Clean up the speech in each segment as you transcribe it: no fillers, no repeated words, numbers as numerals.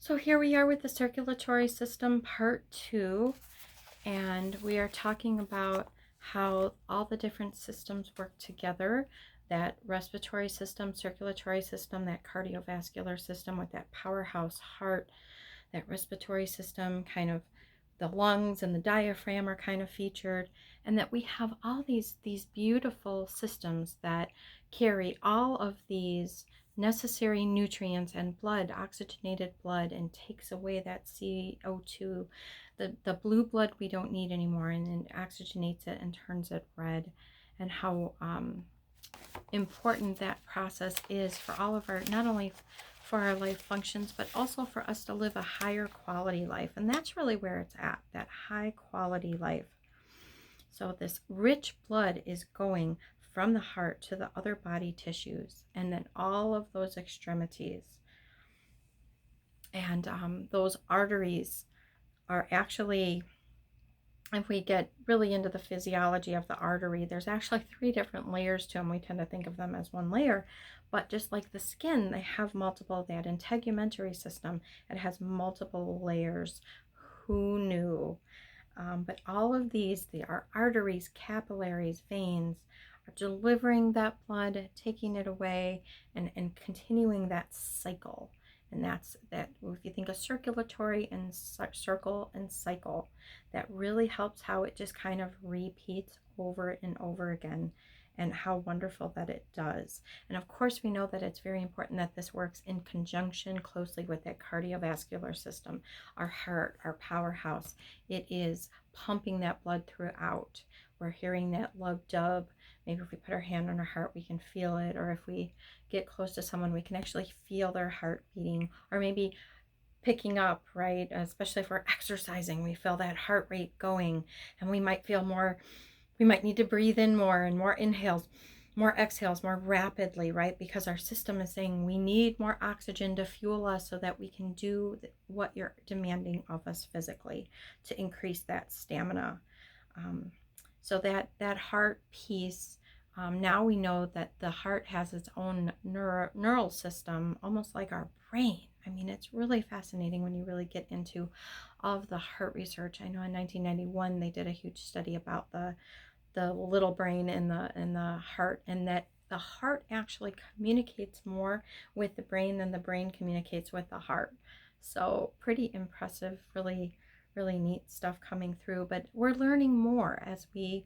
So here we are with the circulatory system part 2, and we are talking about how all the different systems work together. That respiratory system, circulatory system, that cardiovascular system with that powerhouse heart, that respiratory system, kind of the lungs and the diaphragm are kind of featured, and that we have all these beautiful systems that carry all of these necessary nutrients and blood, oxygenated blood, and takes away that CO2, the blue blood we don't need anymore, and then oxygenates it and turns it red. And how important that process is for all of our, not only for our life functions, but also for us to live a higher quality life. And that's really where it's at, that high quality life. So this rich blood is going from the heart to the other body tissues, and then all of those extremities. And those arteries are actually, if we get really into the physiology of the artery, there's actually 3 different layers to them. We tend to think of them as one layer, but just like the skin, they have multiple. That integumentary system, it has multiple layers. Who knew? But all of these, they are arteries, capillaries, veins, are delivering that blood, taking it away, and continuing that cycle. And that's that. If you think of circulatory and circle and cycle, that really helps how it just kind of repeats over and over again, and how wonderful that it does. And of course, we know that it's very important that this works in conjunction closely with that cardiovascular system, our heart, our powerhouse. It is pumping that blood throughout. We're hearing that love dub. Maybe if we put our hand on our heart, we can feel it. Or if we get close to someone, we can actually feel their heart beating. Or maybe picking up, right? Especially if we're exercising, we feel that heart rate going, and we might feel more, we might need to breathe in more, and more inhales, more exhales, more rapidly, right? Because our system is saying we need more oxygen to fuel us so that we can do what you're demanding of us physically, to increase that stamina. So that heart piece, now we know that the heart has its own neural system, almost like our brain. I mean, it's really fascinating when you really get into all of the heart research. I know in 1991 they did a huge study about the little brain in the heart, and that the heart actually communicates more with the brain than the brain communicates with the heart. So pretty impressive, really neat stuff coming through. But we're learning more as we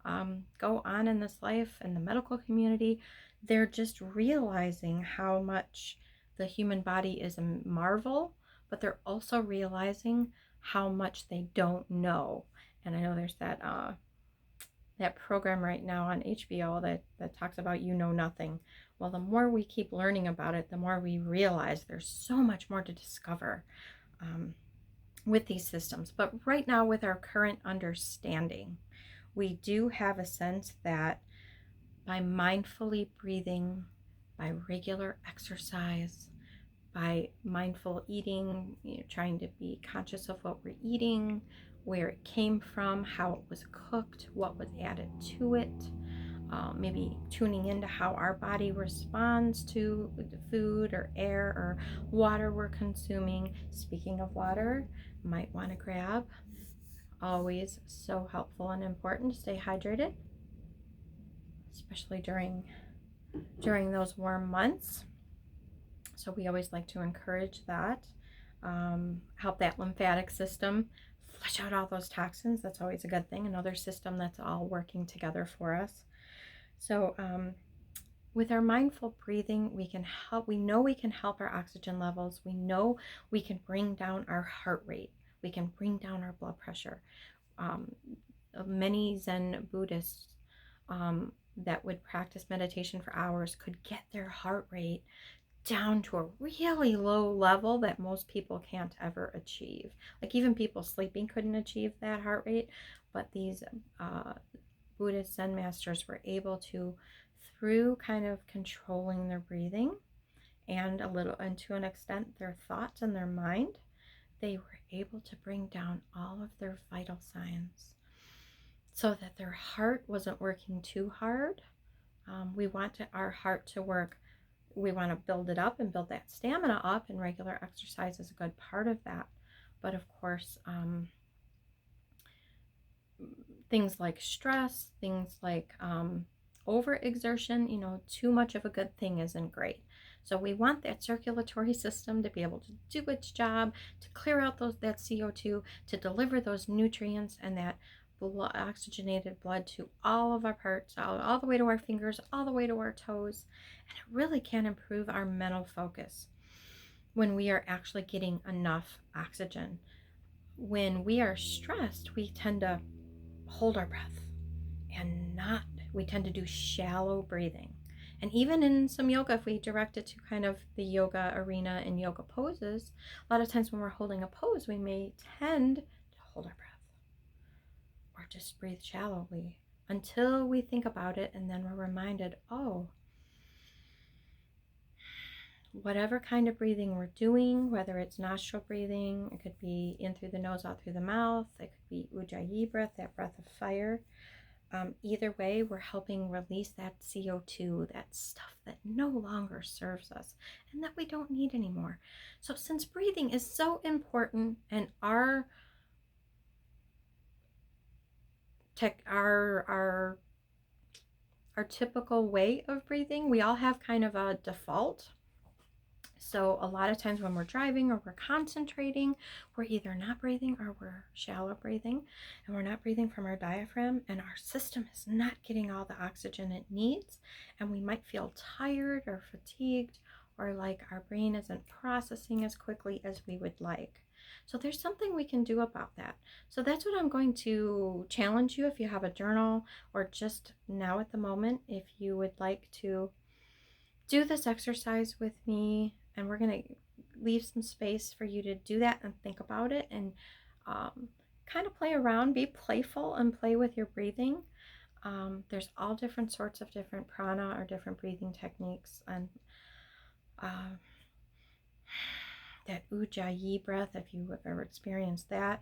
go on in this life, and the medical community, they're just realizing how much the human body is a marvel, but they're also realizing how much they don't know. And I know there's that program right now on HBO that talks about you know nothing. Well, the more we keep learning about it, the more we realize there's so much more to discover with these systems. But right now, with our current understanding, we do have a sense that by mindfully breathing, by regular exercise, by mindful eating, trying to be conscious of what we're eating, where it came from, how it was cooked, what was added to it, maybe tuning into how our body responds to food or air or water we're consuming. Speaking of water, might want to grab. Always so helpful and important to stay hydrated, especially during those warm months. So we always like to encourage that. Help that lymphatic system flush out all those toxins. That's always a good thing. Another system that's all working together for us. So with our mindful breathing, we can help. We know we can help our oxygen levels. We know we can bring down our heart rate. We can bring down our blood pressure. Many Zen Buddhists that would practice meditation for hours could get their heart rate down to a really low level that most people can't ever achieve. Like even people sleeping couldn't achieve that heart rate, but these Buddhist Zen masters were able to, through kind of controlling their breathing and to an extent their thoughts and their mind, they were able to bring down all of their vital signs so that their heart wasn't working too hard. We want our heart to work we want to build it up and build that stamina up, and regular exercise is a good part of that. But of course, things like stress, things like overexertion, too much of a good thing isn't great. So we want that circulatory system to be able to do its job, to clear out that CO2, to deliver those nutrients and that oxygenated blood to all of our parts, all the way to our fingers, all the way to our toes. And it really can improve our mental focus when we are actually getting enough oxygen. When we are stressed, we tend to hold our breath and we tend to do shallow breathing. And even in some yoga, if we direct it to kind of the yoga arena and yoga poses, a lot of times when we're holding a pose, we may tend to hold our breath or just breathe shallowly until we think about it, and then we're reminded, oh, whatever kind of breathing we're doing, whether it's nostril breathing, it could be in through the nose, out through the mouth, it could be ujjayi breath, that breath of fire. Either way, we're helping release that CO2, that stuff that no longer serves us and that we don't need anymore. So since breathing is so important, and our typical way of breathing, we all have kind of a default. So a lot of times when we're driving or we're concentrating, we're either not breathing or we're shallow breathing, and we're not breathing from our diaphragm, and our system is not getting all the oxygen it needs, and we might feel tired or fatigued, or like our brain isn't processing as quickly as we would like. So there's something we can do about that. So that's what I'm going to challenge you, if you have a journal, or just now at the moment, if you would like to do this exercise with me, and we're going to leave some space for you to do that and think about it, and kind of play around, be playful and play with your breathing. There's all different sorts of different prana or different breathing techniques, and that ujjayi breath, if you have ever experienced that,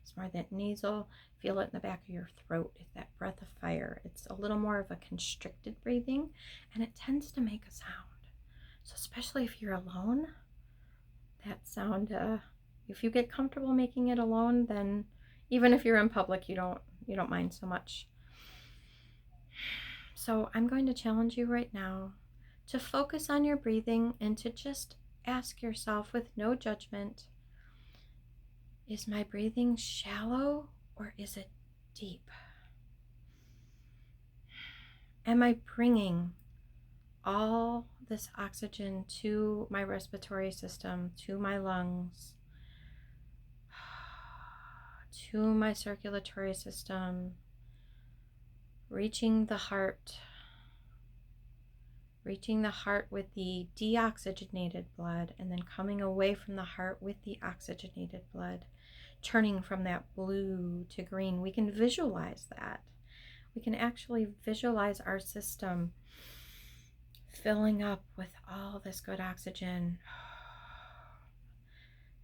it's more that nasal, feel it in the back of your throat. It's that breath of fire. It's a little more of a constricted breathing, and it tends to make a sound. So especially if you're alone, that sound, if you get comfortable making it alone, then even if you're in public, you don't mind so much. So I'm going to challenge you right now to focus on your breathing and to just ask yourself with no judgment, is my breathing shallow or is it deep? Am I bringing all this oxygen to my respiratory system, to my lungs, to my circulatory system, reaching the heart with the deoxygenated blood, and then coming away from the heart with the oxygenated blood, turning from that blue to green. We can visualize that. We can actually visualize our system filling up with all this good oxygen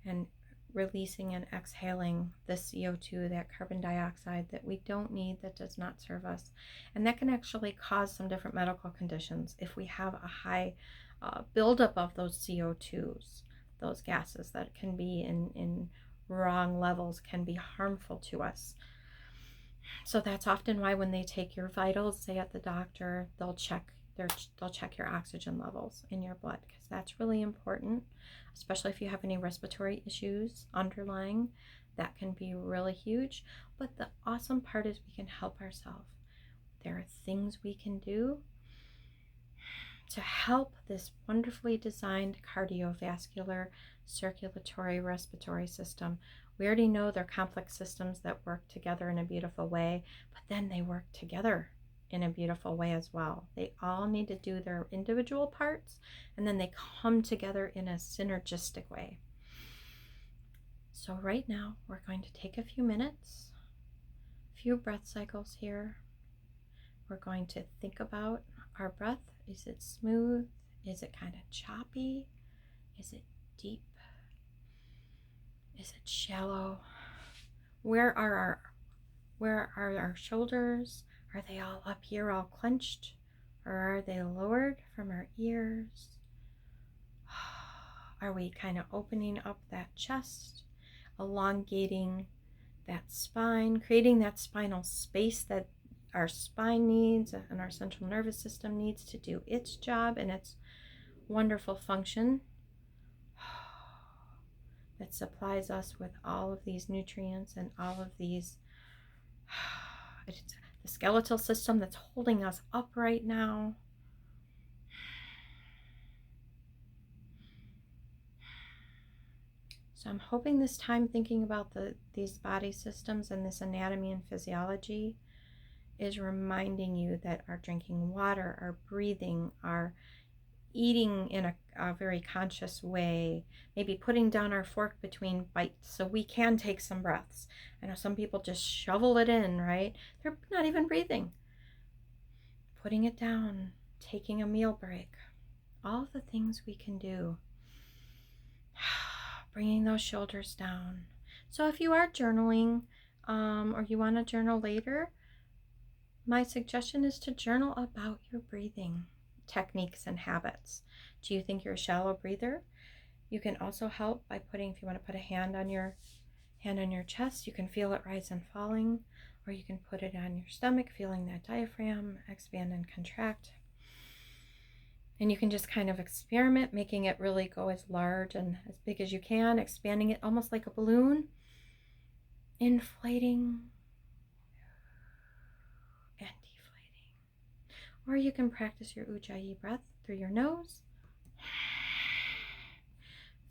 and releasing and exhaling the CO2, that carbon dioxide that we don't need, that does not serve us. And that can actually cause some different medical conditions if we have a high buildup of those CO2s. Those gases that can be in wrong levels can be harmful to us. So that's often why when they take your vitals, say at the doctor, they'll check your oxygen levels in your blood, because that's really important, especially if you have any respiratory issues underlying. That can be really huge. But the awesome part is we can help ourselves. There are things we can do to help this wonderfully designed cardiovascular, circulatory, respiratory system. We already know they're complex systems that work together in a beautiful way, but then they work together in a beautiful way as well. They all need to do their individual parts, and then they come together in a synergistic way. So right now, we're going to take a few minutes, a few breath cycles here. We're going to think about our breath. Is it smooth? Is it kind of choppy? Is it deep? Is it shallow? Where are our shoulders? Are they all up here, all clenched? Or are they lowered from our ears? Are we kind of opening up that chest, elongating that spine, creating that spinal space that our spine needs and our central nervous system needs to do its job and its wonderful function that supplies us with all of these nutrients and all of these, it's the skeletal system that's holding us up right now. So I'm hoping this time thinking about these body systems and this anatomy and physiology is reminding you that our drinking water, our breathing, our eating in a very conscious way, maybe putting down our fork between bites so we can take some breaths. I know some people just shovel it in, right? They're not even breathing. Putting it down, taking a meal break, all the things we can do. Bringing those shoulders down. So if you are journaling or you want to journal later, my suggestion is to journal about your breathing techniques and habits. Do you think you're a shallow breather? You can also help by putting, if you want to put a hand on your chest, you can feel it rise and falling, or you can put it on your stomach, feeling that diaphragm expand and contract. And you can just kind of experiment, making it really go as large and as big as you can, expanding it almost like a balloon, inflating and deflating. Or you can practice your Ujjayi breath through your nose,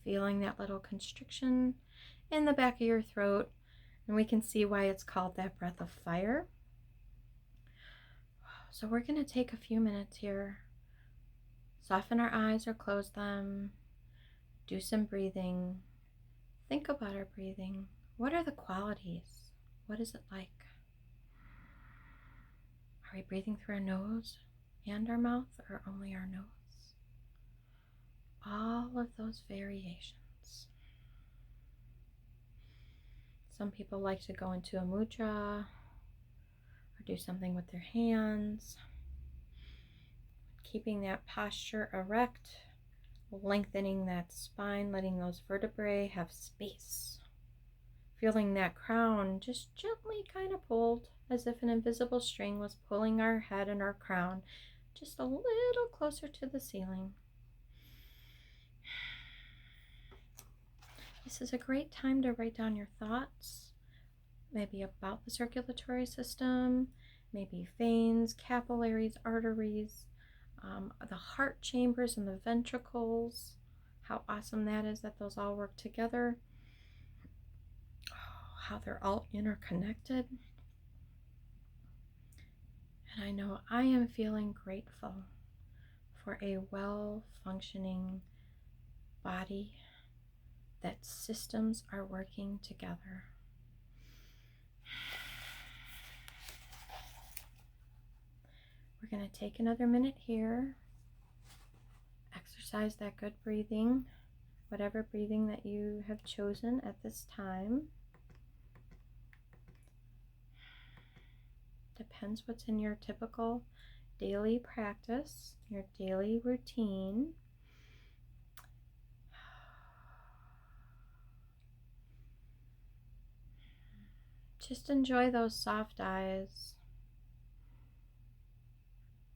feeling that little constriction in the back of your throat. And we can see why it's called that breath of fire. So we're going to take a few minutes here. Soften our eyes or close them. Do some breathing. Think about our breathing. What are the qualities? What is it like? Are we breathing through our nose and our mouth, or only our nose? All of those variations. Some people like to go into a mudra or do something with their hands. Keeping that posture erect, lengthening that spine, letting those vertebrae have space. Feeling that crown just gently kind of pulled, as if an invisible string was pulling our head and our crown just a little closer to the ceiling. This is a great time to write down your thoughts, maybe about the circulatory system, maybe veins, capillaries, arteries, the heart chambers and the ventricles, how awesome that is that those all work together, how they're all interconnected. And I know I am feeling grateful for a well-functioning body, that systems are working together. We're going to take another minute here. Exercise that good breathing, whatever breathing that you have chosen at this time. Depends what's in your typical daily practice, your daily routine. Just enjoy those soft eyes.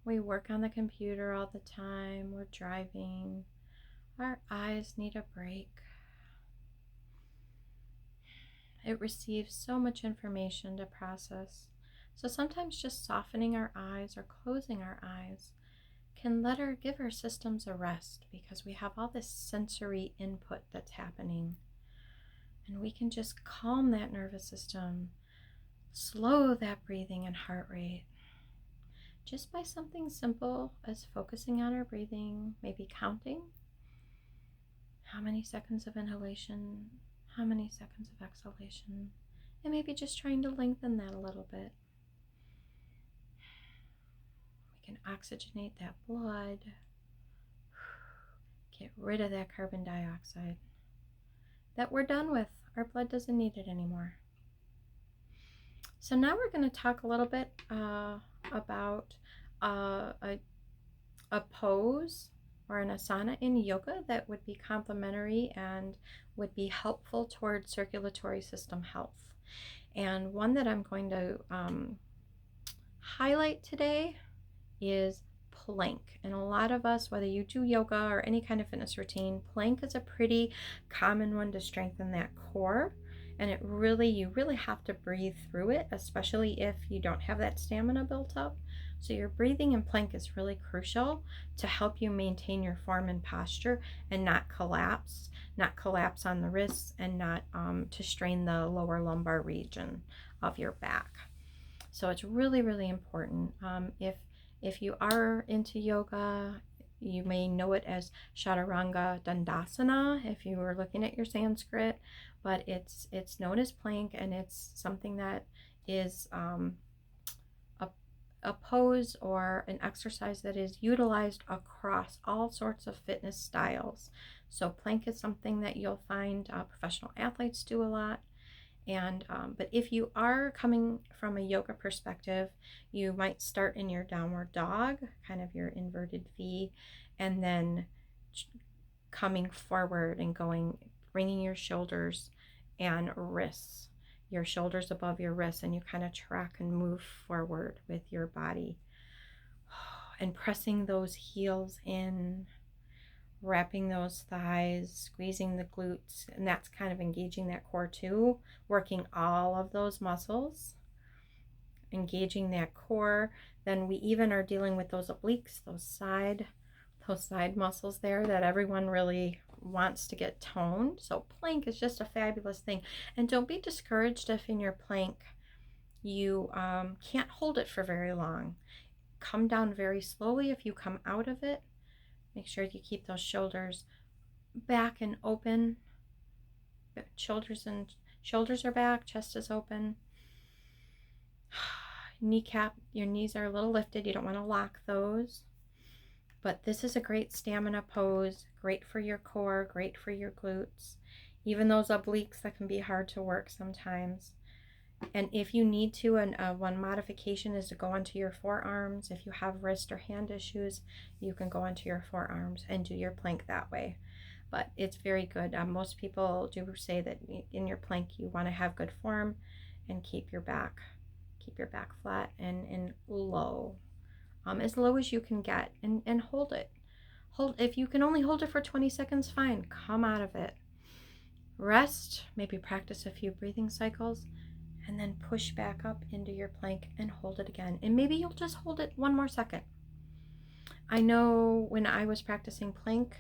We work on the computer all the time, we're driving, our eyes need a break. It receives so much information to process. So sometimes just softening our eyes or closing our eyes can give our systems a rest, because we have all this sensory input that's happening. And we can just calm that nervous system, slow that breathing and heart rate, just by something simple as focusing on our breathing, maybe counting how many seconds of inhalation, how many seconds of exhalation, and maybe just trying to lengthen that a little bit. We can oxygenate that blood, get rid of that carbon dioxide that we're done with. Our blood doesn't need it anymore. So now we're going to talk a little bit about a a pose or an asana in yoga that would be complementary and would be helpful towards circulatory system health. And one that I'm going to highlight today is plank. And a lot of us, whether you do yoga or any kind of fitness routine, plank is a pretty common one to strengthen that core. And you really have to breathe through it, especially if you don't have that stamina built up. So your breathing in plank is really crucial to help you maintain your form and posture and not collapse on the wrists, and not to strain the lower lumbar region of your back. So it's really, really important. If you are into yoga, you may know it as Chaturanga Dandasana if you were looking at your Sanskrit, but it's known as plank, and it's something that is a pose or an exercise that is utilized across all sorts of fitness styles. So plank is something that you'll find professional athletes do a lot. And but if you are coming from a yoga perspective, you might start in your downward dog, kind of your inverted V, and then coming forward and bringing your shoulders and wrists, your shoulders above your wrists, and you kind of track and move forward with your body, and pressing those heels in, wrapping those thighs, squeezing the glutes, and that's kind of engaging that core too, working all of those muscles, engaging that core. Then we even are dealing with those obliques, those side muscles there that everyone really wants to get toned. So plank is just a fabulous thing. And don't be discouraged if in your plank you can't hold it for very long. Come down very slowly if you come out of it. Make sure you keep those shoulders back and open. Shoulders are back, chest is open. Kneecap, your knees are a little lifted. You don't want to lock those. But this is a great stamina pose, great for your core, great for your glutes. Even those obliques that can be hard to work sometimes. And if you need to, one modification is to go onto your forearms. If you have wrist or hand issues, you can go onto your forearms and do your plank that way. But it's very good. Most people do say that in your plank you want to have good form and keep your back flat and low, as low as you can get, and hold it. If you can only hold it for 20 seconds, fine. Come out of it. Rest. Maybe practice a few breathing cycles. And then push back up into your plank and hold it again. And maybe you'll just hold it one more second. I know when I was practicing plank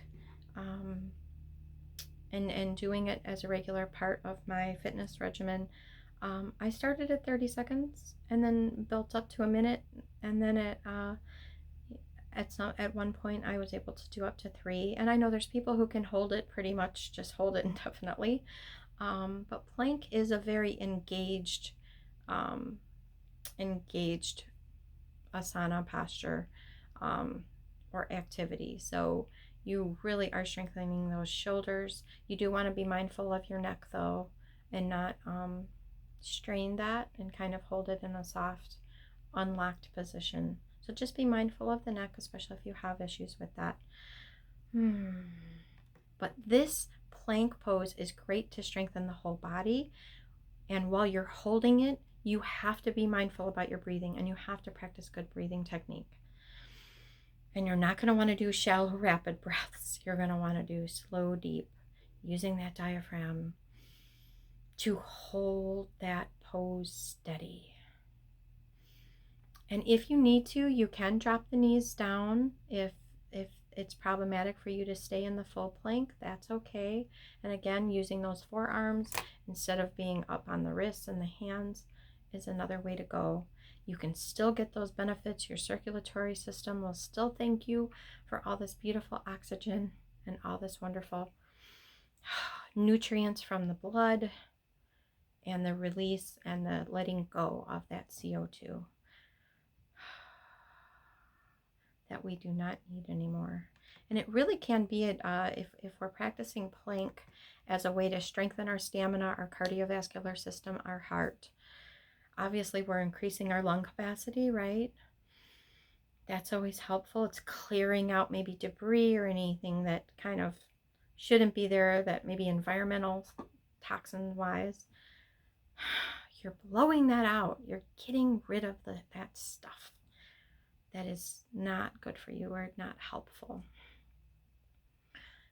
and doing it as a regular part of my fitness regimen, I started at 30 seconds and then built up to a minute. And then at one point I was able to do up to 3. And I know there's people who can hold it pretty much, just hold it indefinitely. But plank is a very engaged asana posture or activity. So you really are strengthening those shoulders. You do want to be mindful of your neck though, and not strain that, and kind of hold it in a soft, unlocked position. So just be mindful of the neck, especially if you have issues with that. But this plank pose is great to strengthen the whole body. And while you're holding it, you have to be mindful about your breathing, and you have to practice good breathing technique. And you're not going to want to do shallow, rapid breaths. You're going to want to do slow, deep, using that diaphragm to hold that pose steady. And if you need to, you can drop the knees down. If it's problematic for you to stay in the full plank, that's okay. And again, using those forearms instead of being up on the wrists and the hands is another way to go. You can still get those benefits. Your circulatory system will still thank you for all this beautiful oxygen and all this wonderful nutrients from the blood, and the release and the letting go of that CO2 that we do not need anymore. And it really can be if we're practicing plank as a way to strengthen our stamina, our cardiovascular system, our heart. Obviously, we're increasing our lung capacity, right? That's always helpful. It's clearing out maybe debris or anything that kind of shouldn't be there, that maybe environmental toxin wise. You're blowing that out. You're getting rid of that stuff that is not good for you or not helpful.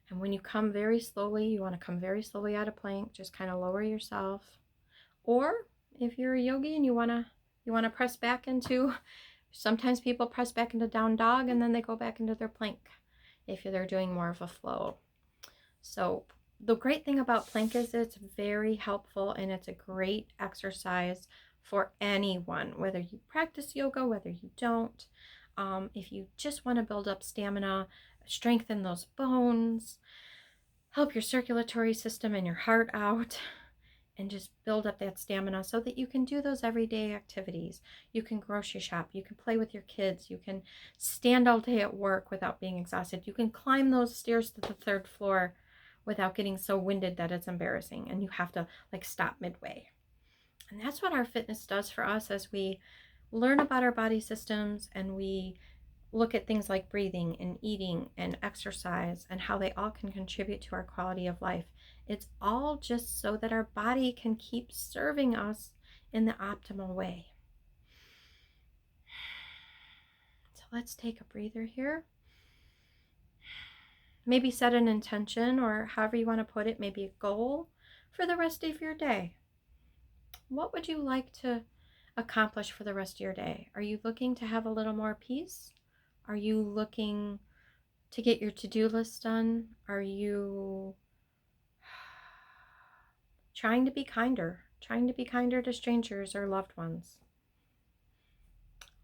And when you come very slowly, you want to come very slowly out of plank, just kind of lower yourself. Or if you're a yogi and you want to press back into, sometimes people press back into down dog and then they go back into their plank if they're doing more of a flow. So the great thing about plank is it's very helpful, and it's a great exercise for anyone, whether you practice yoga, whether you don't. If you just want to build up stamina, strengthen those bones, help your circulatory system and your heart out, and just build up that stamina so that you can do those everyday activities. You can grocery shop, you can play with your kids, you can stand all day at work without being exhausted, you can climb those stairs to the 3rd floor without getting so winded that it's embarrassing and you have to like stop midway. And that's what our fitness does for us as we learn about our body systems and we look at things like breathing and eating and exercise and how they all can contribute to our quality of life. It's all just so that our body can keep serving us in the optimal way. So let's take a breather here. Maybe set an intention, or however you want to put it, maybe a goal for the rest of your day. What would you like to accomplish for the rest of your day? Are you looking to have a little more peace? Are you looking to get your to-do list done? Are you trying to be kinder to strangers or loved ones?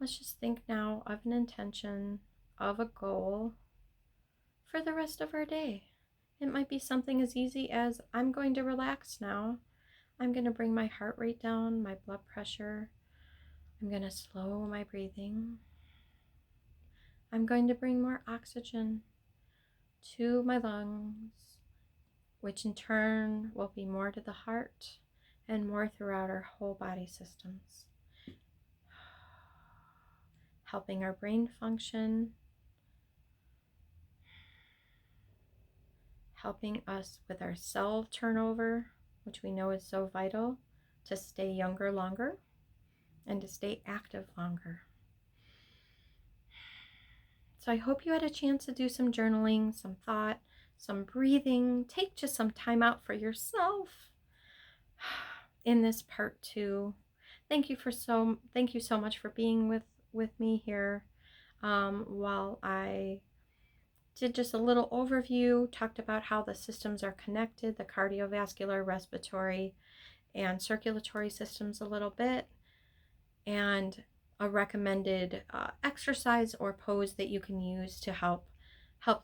Let's just think now of an intention, of a goal for the rest of our day. It might be something as easy as, I'm going to relax now. I'm going to bring my heart rate down, my blood pressure. I'm going to slow my breathing. I'm going to bring more oxygen to my lungs, which in turn will be more to the heart and more throughout our whole body systems, helping our brain function, helping us with our cell turnover, which we know is so vital to stay younger longer and to stay active longer. So I hope you had a chance to do some journaling, some thought, some breathing. Take just some time out for yourself in this part 2. Thank you so much for being with me here while I did just a little overview, talked about how the systems are connected, the cardiovascular, respiratory, and circulatory systems a little bit, and a recommended exercise or pose that you can use to help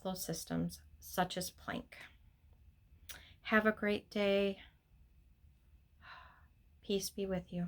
those systems, such as plank. Have a great day. Peace be with you.